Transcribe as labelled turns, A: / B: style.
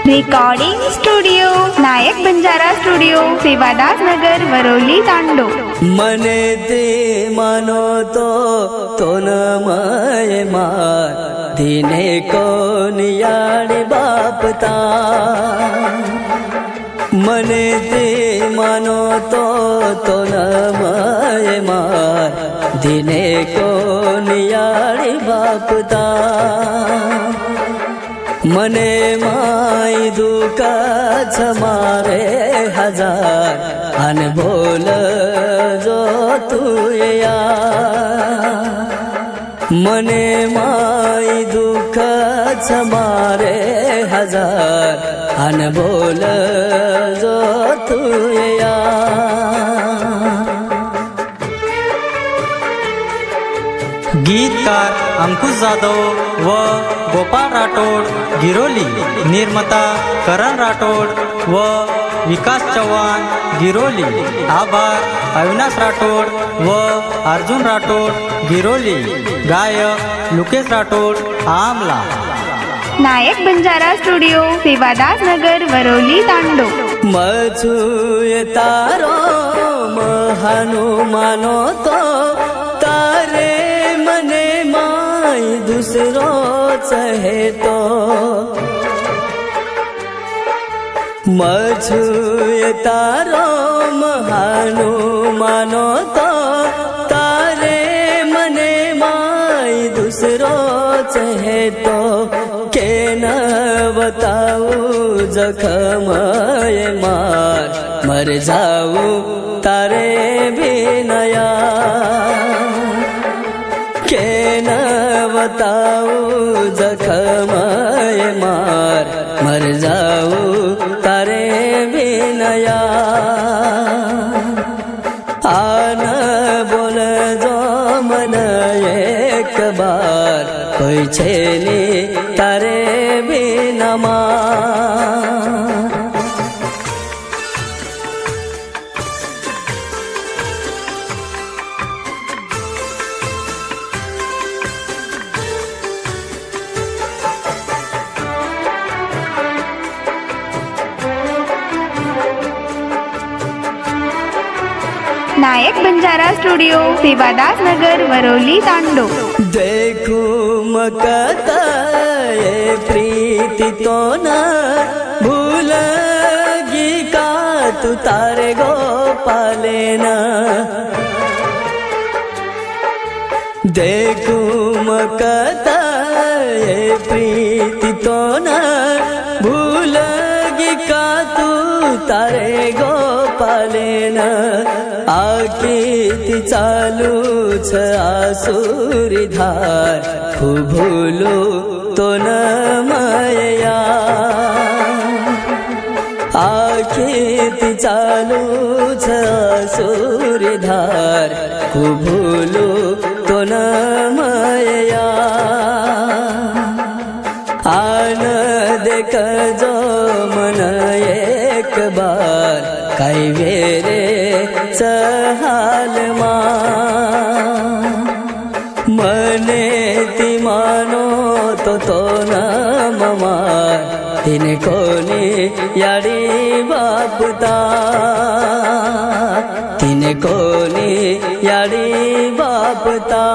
A: Recording studio नायक Banjara studio Sevadas नगर Varolii तांडो।
B: मने ते मानो तो न मय मार दिने कोण याडी बापता। मने ते मानो तो न मय मार दिने कोण याडी बापता। मने माय दुःखाच मारे हजार अन बोल जो तू या। मने माय दुःखाच मारे हजार अन बोल जो तू या।
C: गीतकार अंकुश जाधव व गोपाळ राठोड गिरोली। निर्माता करण राठोड व विकास चव्हाण गिरोली। आभार अविनाश राठोड व अर्जुन राठोड गिरोली। गायक लुकेश राठोड आमला।
A: नायक बंजारा स्टुडिओ सेवादास नगर वरोली तांडो।
B: मछुय तारो महानु मानो तो तारे मने माय दूसरो चहे तो। मछुय तारो महानु मानो तो तारे मने माय दूसरो चहे तो। के न बताऊ जखमय मार मर जाऊ तारे बिनया। के न बताऊ जखमय मार मर जाऊ तारे बिनया। आन बोल जो मन एक बार कोई छेली तारे बिनमा।
A: नायक बंजारा स्टुडिओ सेवादास नगर वरोली तांडो।
B: देखू मकता ये प्रीति तो न भूलगी का तू तारे गोपालेना। देखू मकता ये प्रीति तो न भूलगी का तू तारे गोपालेना। आकीती चालूच आसुरी धार भूलू तो न माया। आकीती चालूच आसुरी धार भूलू तो न माया। आन देख जो मन एक बार काही वेरे सहाल मा। मने ती मानो तो न ममा तिने कोणी याडी बापता। तिने कोणी याडी बापता।